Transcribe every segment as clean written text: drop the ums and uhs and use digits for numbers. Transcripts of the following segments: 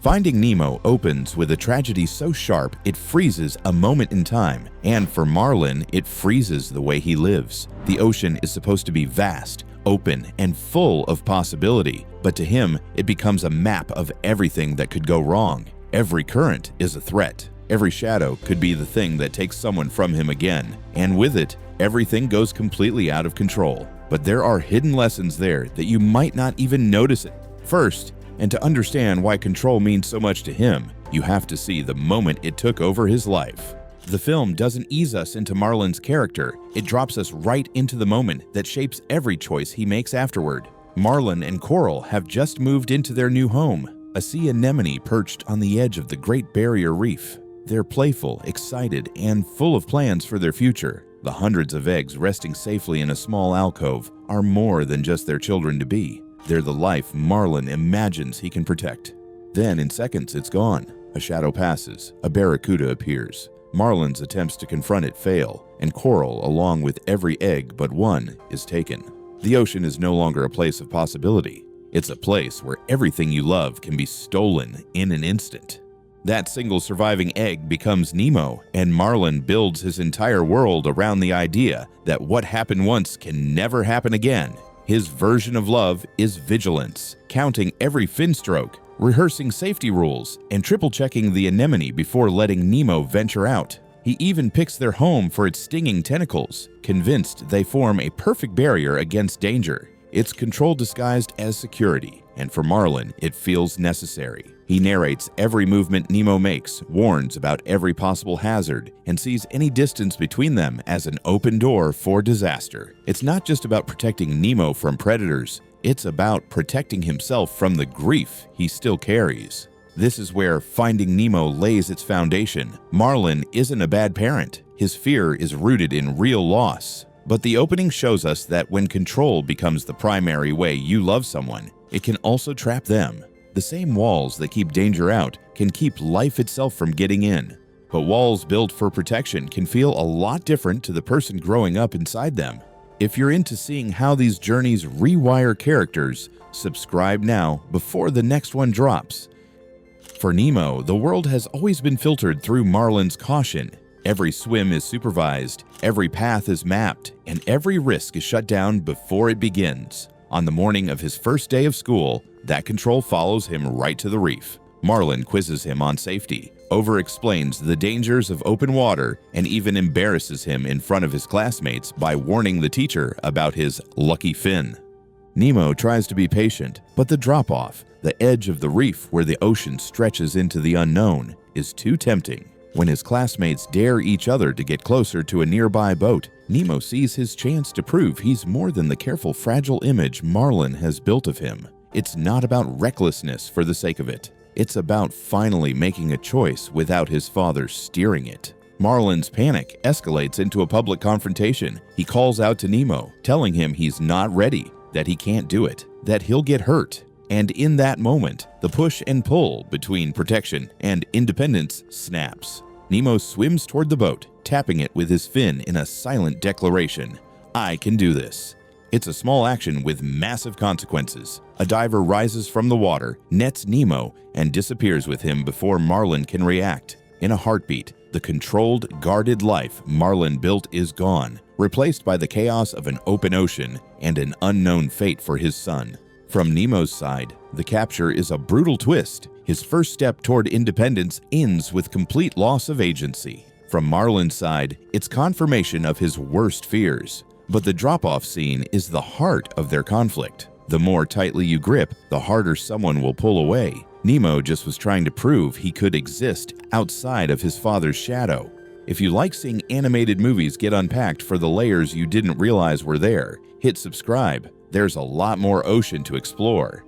Finding Nemo opens with a tragedy so sharp it freezes a moment in time, and for Marlin, it freezes the way he lives. The ocean is supposed to be vast, open, and full of possibility, but to him, it becomes a map of everything that could go wrong. Every current is a threat. Every shadow could be the thing that takes someone from him again, and with it, everything goes completely out of control. But there are hidden lessons there that you might not even notice it. First, and to understand why control means so much to him, you have to see the moment it took over his life. The film doesn't ease us into Marlin's character, it drops us right into the moment that shapes every choice he makes afterward. Marlin and Coral have just moved into their new home, a sea anemone perched on the edge of the Great Barrier Reef. They're playful, excited, and full of plans for their future. The hundreds of eggs resting safely in a small alcove are more than just their children to be. They're the life Marlin imagines he can protect. Then in seconds it's gone. A shadow passes, a barracuda appears. Marlin's attempts to confront it fail, and Coral, along with every egg but one, is taken. The ocean is no longer a place of possibility. It's a place where everything you love can be stolen in an instant. That single surviving egg becomes Nemo, and Marlin builds his entire world around the idea that what happened once can never happen again. His version of love is vigilance, counting every fin stroke, rehearsing safety rules, and triple-checking the anemone before letting Nemo venture out. He even picks their home for its stinging tentacles, convinced they form a perfect barrier against danger. It's control disguised as security, and for Marlin, it feels necessary. He narrates every movement Nemo makes, warns about every possible hazard, and sees any distance between them as an open door for disaster. It's not just about protecting Nemo from predators, it's about protecting himself from the grief he still carries. This is where Finding Nemo lays its foundation. Marlin isn't a bad parent. His fear is rooted in real loss. But the opening shows us that when control becomes the primary way you love someone, it can also trap them. The same walls that keep danger out can keep life itself from getting in. But walls built for protection can feel a lot different to the person growing up inside them. If you're into seeing how these journeys rewire characters, subscribe now before the next one drops. For Nemo, the world has always been filtered through Marlin's caution. Every swim is supervised, every path is mapped, and every risk is shut down before it begins. On the morning of his first day of school, that control follows him right to the reef. Marlin quizzes him on safety, over-explains the dangers of open water, and even embarrasses him in front of his classmates by warning the teacher about his lucky fin. Nemo tries to be patient, but the drop-off, the edge of the reef where the ocean stretches into the unknown, is too tempting. When his classmates dare each other to get closer to a nearby boat, Nemo sees his chance to prove he's more than the careful, fragile image Marlin has built of him. It's not about recklessness for the sake of it. It's about finally making a choice without his father steering it. Marlin's panic escalates into a public confrontation. He calls out to Nemo, telling him he's not ready, that he can't do it, that he'll get hurt. And in that moment, the push and pull between protection and independence snaps. Nemo swims toward the boat, tapping it with his fin in a silent declaration. I can do this. It's a small action with massive consequences. A diver rises from the water, nets Nemo, and disappears with him before Marlin can react. In a heartbeat, the controlled, guarded life Marlin built is gone, replaced by the chaos of an open ocean and an unknown fate for his son. From Nemo's side, the capture is a brutal twist. His first step toward independence ends with complete loss of agency. From Marlin's side, it's confirmation of his worst fears. But the drop-off scene is the heart of their conflict. The more tightly you grip, the harder someone will pull away. Nemo just was trying to prove he could exist outside of his father's shadow. If you like seeing animated movies get unpacked for the layers you didn't realize were there, hit subscribe. There's a lot more ocean to explore.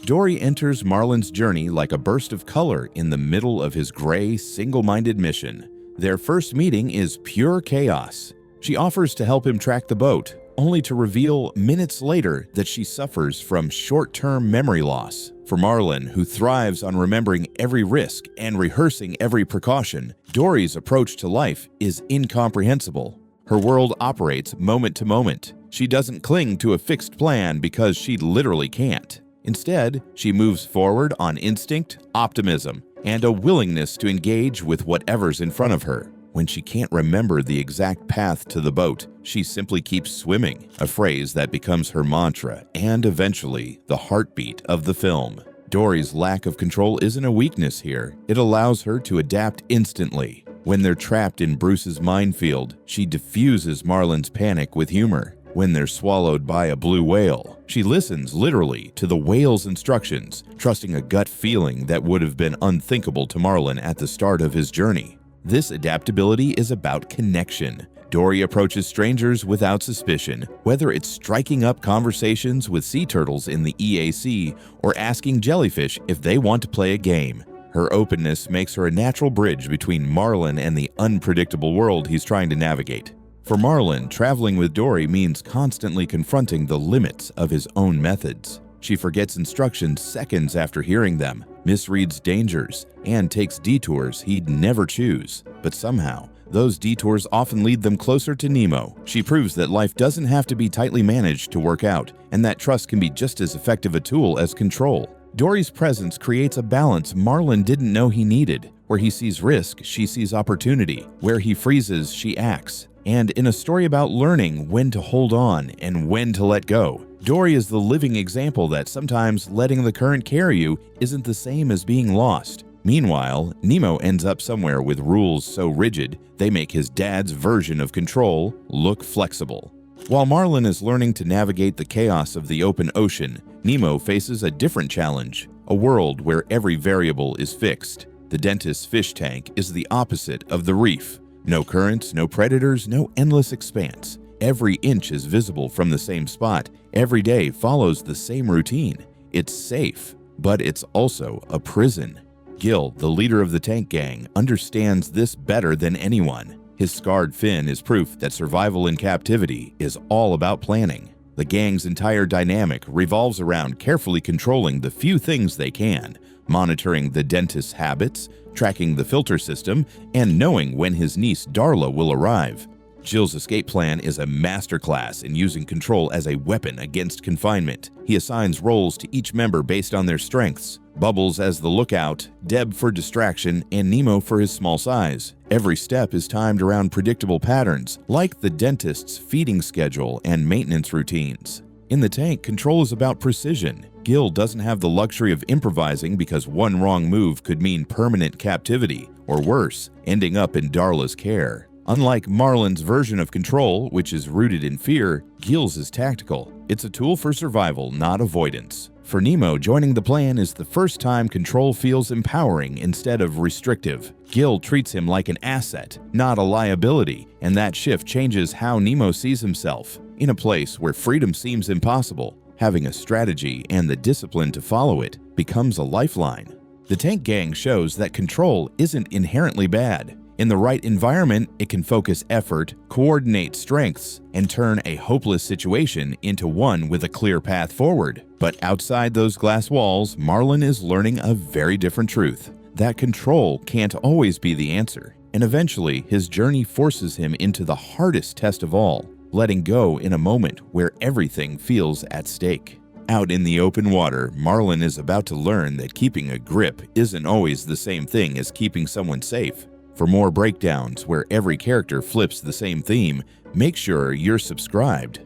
Dory enters Marlin's journey like a burst of color in the middle of his gray, single-minded mission. Their first meeting is pure chaos. She offers to help him track the boat, only to reveal minutes later that she suffers from short-term memory loss. For Marlin, who thrives on remembering every risk and rehearsing every precaution, Dory's approach to life is incomprehensible. Her world operates moment to moment. She doesn't cling to a fixed plan because she literally can't. Instead, she moves forward on instinct, optimism, and a willingness to engage with whatever's in front of her. When she can't remember the exact path to the boat, she simply keeps swimming, a phrase that becomes her mantra and eventually the heartbeat of the film. Dory's lack of control isn't a weakness here. It allows her to adapt instantly. When they're trapped in Bruce's minefield, she diffuses Marlin's panic with humor. When they're swallowed by a blue whale, she listens literally to the whale's instructions, trusting a gut feeling that would have been unthinkable to Marlin at the start of his journey. This adaptability is about connection. Dory approaches strangers without suspicion, whether it's striking up conversations with sea turtles in the EAC or asking jellyfish if they want to play a game. Her openness makes her a natural bridge between Marlin and the unpredictable world he's trying to navigate. For Marlin, traveling with Dory means constantly confronting the limits of his own methods. She forgets instructions seconds after hearing them, misreads dangers, and takes detours he'd never choose. But somehow, those detours often lead them closer to Nemo. She proves that life doesn't have to be tightly managed to work out, and that trust can be just as effective a tool as control. Dory's presence creates a balance Marlin didn't know he needed. Where he sees risk, she sees opportunity. Where he freezes, she acts. And in a story about learning when to hold on and when to let go, Dory is the living example that sometimes letting the current carry you isn't the same as being lost. Meanwhile, Nemo ends up somewhere with rules so rigid they make his dad's version of control look flexible. While Marlin is learning to navigate the chaos of the open ocean, Nemo faces a different challenge, a world where every variable is fixed. The dentist's fish tank is the opposite of the reef. No currents, no predators, no endless expanse. Every inch is visible from the same spot. Every day follows the same routine. It's safe, but it's also a prison. Gil, the leader of the tank gang, understands this better than anyone. His scarred fin is proof that survival in captivity is all about planning. The gang's entire dynamic revolves around carefully controlling the few things they can, monitoring the dentist's habits, tracking the filter system, and knowing when his niece Darla will arrive. Jill's escape plan is a masterclass in using control as a weapon against confinement. He assigns roles to each member based on their strengths. Bubbles as the lookout, Deb for distraction, and Nemo for his small size. Every step is timed around predictable patterns, like the dentist's feeding schedule and maintenance routines. In the tank, control is about precision. Gil doesn't have the luxury of improvising because one wrong move could mean permanent captivity, or worse, ending up in Darla's care. Unlike Marlin's version of control, which is rooted in fear, Gil's is tactical. It's a tool for survival, not avoidance. For Nemo, joining the plan is the first time control feels empowering instead of restrictive. Gil treats him like an asset, not a liability, and that shift changes how Nemo sees himself. In a place where freedom seems impossible, having a strategy and the discipline to follow it becomes a lifeline. The tank gang shows that control isn't inherently bad. In the right environment, it can focus effort, coordinate strengths, and turn a hopeless situation into one with a clear path forward. But outside those glass walls, Marlin is learning a very different truth. That control can't always be the answer. And eventually, his journey forces him into the hardest test of all, letting go in a moment where everything feels at stake. Out in the open water, Marlin is about to learn that keeping a grip isn't always the same thing as keeping someone safe. For more breakdowns where every character flips the same theme, make sure you're subscribed.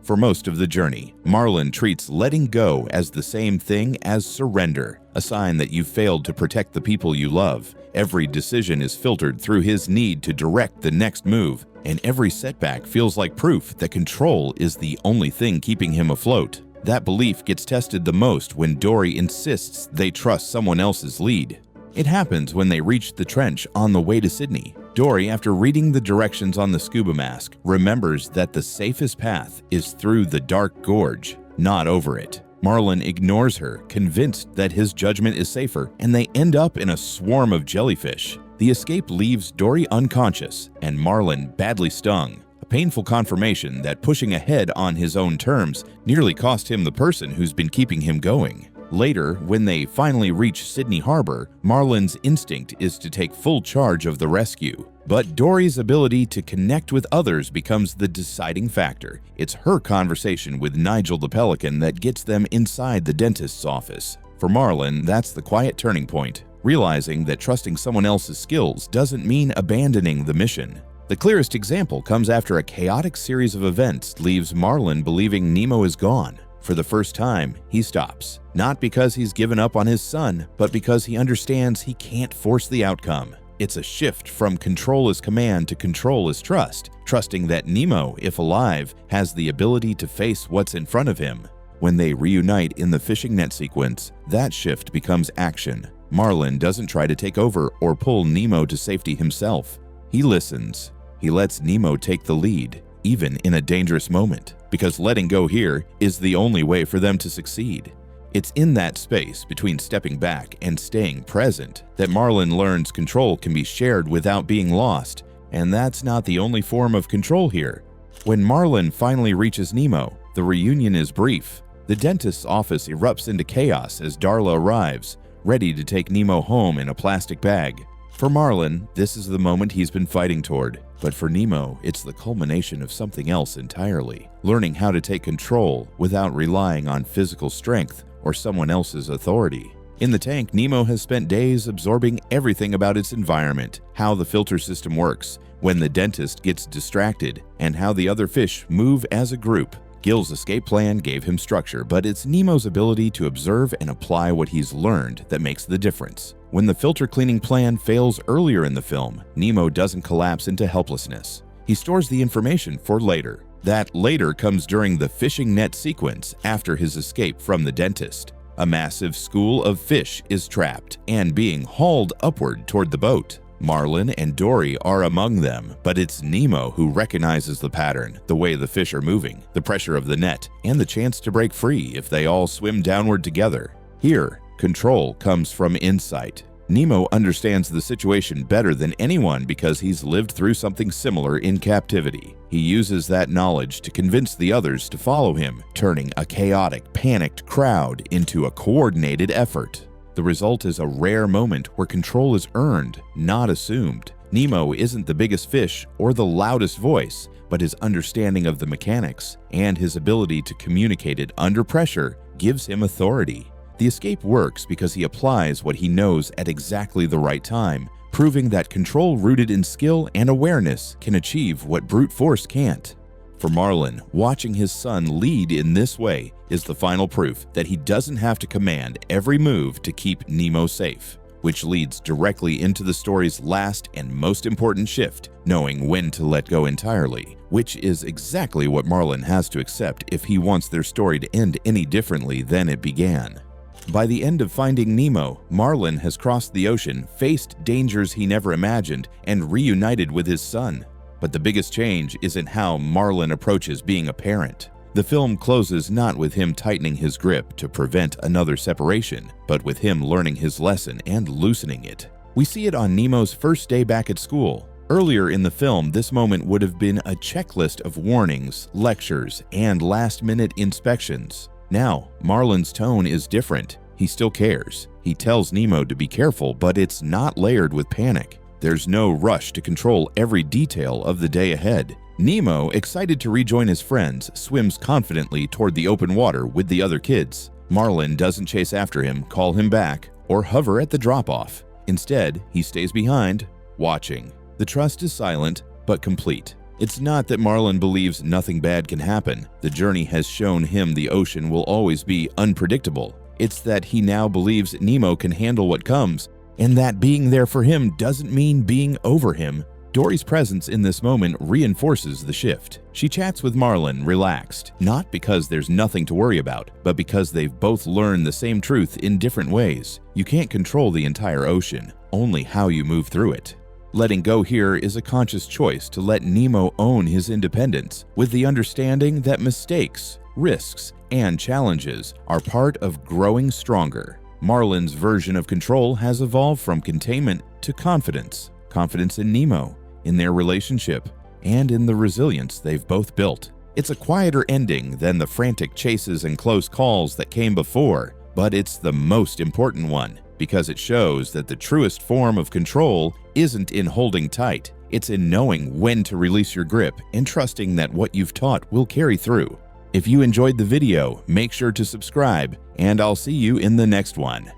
For most of the journey, Marlin treats letting go as the same thing as surrender, a sign that you've failed to protect the people you love. Every decision is filtered through his need to direct the next move, and every setback feels like proof that control is the only thing keeping him afloat. That belief gets tested the most when Dory insists they trust someone else's lead. It happens when they reach the trench on the way to Sydney. Dory, after reading the directions on the scuba mask, remembers that the safest path is through the dark gorge, not over it. Marlin ignores her, convinced that his judgment is safer, and they end up in a swarm of jellyfish. The escape leaves Dory unconscious and Marlin badly stung, a painful confirmation that pushing ahead on his own terms nearly cost him the person who's been keeping him going. Later, when they finally reach Sydney Harbor, Marlin's instinct is to take full charge of the rescue. But Dory's ability to connect with others becomes the deciding factor. It's her conversation with Nigel the Pelican that gets them inside the dentist's office. For Marlin, that's the quiet turning point, realizing that trusting someone else's skills doesn't mean abandoning the mission. The clearest example comes after a chaotic series of events leaves Marlin believing Nemo is gone. For the first time, he stops, not because he's given up on his son, but because he understands he can't force the outcome. It's a shift from control as command to control as trust, trusting that Nemo, if alive, has the ability to face what's in front of him. When they reunite in the fishing net sequence, that shift becomes action. Marlin doesn't try to take over or pull Nemo to safety himself. He listens. He lets Nemo take the lead, even in a dangerous moment, because letting go here is the only way for them to succeed. It's in that space between stepping back and staying present that Marlin learns control can be shared without being lost, and that's not the only form of control here. When Marlin finally reaches Nemo, the reunion is brief. The dentist's office erupts into chaos as Darla arrives, ready to take Nemo home in a plastic bag. For Marlin, this is the moment he's been fighting toward, but for Nemo, it's the culmination of something else entirely, learning how to take control without relying on physical strength or someone else's authority. In the tank, Nemo has spent days absorbing everything about its environment, how the filter system works, when the dentist gets distracted, and how the other fish move as a group. Gil's escape plan gave him structure, but it's Nemo's ability to observe and apply what he's learned that makes the difference. When the filter cleaning plan fails earlier in the film, Nemo doesn't collapse into helplessness. He stores the information for later. That later comes during the fishing net sequence after his escape from the dentist. A massive school of fish is trapped and being hauled upward toward the boat. Marlin and Dory are among them, but it's Nemo who recognizes the pattern, the way the fish are moving, the pressure of the net, and the chance to break free if they all swim downward together. Here, control comes from insight. Nemo understands the situation better than anyone because he's lived through something similar in captivity. He uses that knowledge to convince the others to follow him, turning a chaotic, panicked crowd into a coordinated effort. The result is a rare moment where control is earned, not assumed. Nemo isn't the biggest fish or the loudest voice, but his understanding of the mechanics and his ability to communicate it under pressure gives him authority. The escape works because he applies what he knows at exactly the right time, proving that control rooted in skill and awareness can achieve what brute force can't. For Marlin, watching his son lead in this way is the final proof that he doesn't have to command every move to keep Nemo safe, which leads directly into the story's last and most important shift, knowing when to let go entirely, which is exactly what Marlin has to accept if he wants their story to end any differently than it began. By the end of Finding Nemo, Marlin has crossed the ocean, faced dangers he never imagined, and reunited with his son. But the biggest change isn't how Marlin approaches being a parent. The film closes not with him tightening his grip to prevent another separation, but with him learning his lesson and loosening it. We see it on Nemo's first day back at school. Earlier in the film, this moment would have been a checklist of warnings, lectures, and last-minute inspections. Now, Marlin's tone is different. He still cares. He tells Nemo to be careful, but it's not layered with panic. There's no rush to control every detail of the day ahead. Nemo, excited to rejoin his friends, swims confidently toward the open water with the other kids. Marlin doesn't chase after him, call him back, or hover at the drop-off. Instead, he stays behind, watching. The trust is silent, but complete. It's not that Marlin believes nothing bad can happen. The journey has shown him the ocean will always be unpredictable. It's that he now believes Nemo can handle what comes, and that being there for him doesn't mean being over him. Dory's presence in this moment reinforces the shift. She chats with Marlin, relaxed, not because there's nothing to worry about, but because they've both learned the same truth in different ways. You can't control the entire ocean, only how you move through it. Letting go here is a conscious choice to let Nemo own his independence, with the understanding that mistakes, risks, and challenges are part of growing stronger. Marlin's version of control has evolved from containment to confidence. Confidence in Nemo, in their relationship, and in the resilience they've both built. It's a quieter ending than the frantic chases and close calls that came before, But it's the most important one, because it shows that the truest form of control isn't in holding tight. It's in knowing when to release your grip and trusting that what you've taught will carry through. If you enjoyed the video, make sure to subscribe, and I'll see you in the next one.